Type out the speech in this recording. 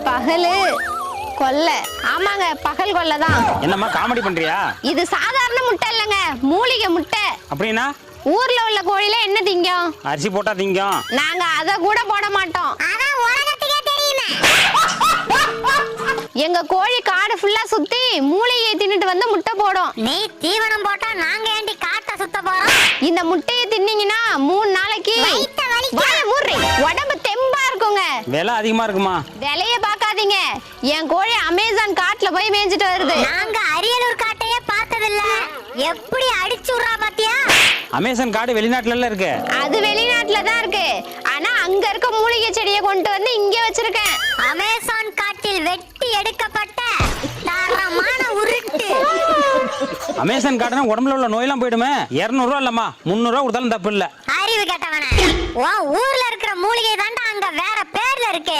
பகலு கொல்லை. ஆமாங்க, பகல் கொல்லை தான். என்னம்மா காமெடி பண்றியா? இது சாதாரண முட்டை இல்லைங்க, மூலிகை முட்டை. அப்படின்னா ஊர்ல உள்ள கோழில என்ன திங்கும்? அரிசி போட்டா திங்கும். நாங்க அத கூட போட மாட்டோம். அதான் உலகத்துக்கே தெரியுமே. எங்க கோழி காடு ஃபுல்லா சுத்தி மூலிகையை தின்னுட்டு வந்து முட்டை போடும். நீ தீவனம் போட்டா நாங்க ஏண்டி காட்ட சுத்த போறோம்? இந்த முட்டையை தின்னீங்கன்னா 3 நாளைக்கு வாயை மூடுறி, உடம்பு தெம்பா இருக்குங்க. விலை அதிகமா இருக்குமா? விலைய பாக்காதீங்க, என் கோழி அமேசான் காட்டுல போய் மேய்ஞ்சிட்டு வருது. நாங்க அரியலூர் காட்டையே பார்த்ததில்ல, எப்படி அடிச்சு விடுறா பாத்தியா? அமேசான் காடு வெளிநாட்டுல இருக்கு. அது வெளிநாட்டுல தான் இருக்கு, ஆனா அங்க இருக்க மூலிகை செடியை கொண்டு வந்து இங்க வச்சிருக்கேன். அமேசான் காட்டில் வெட்டி எடுக்கப்பட்ட தரமான உருட்டு. அமேசான் காடுனா உடம்புல உள்ள நோயெல்லாம் போயிடுமே. 200 ரூபா இல்லம்மா, 300 ரூபா கொடுத்தாலும் தப்பு இல்ல. அறிவு கேட்டவன, உன் ஊர்ல இருக்கிற மூலிகை தாண்டா அங்க வேற பேர்ல இருக்கு.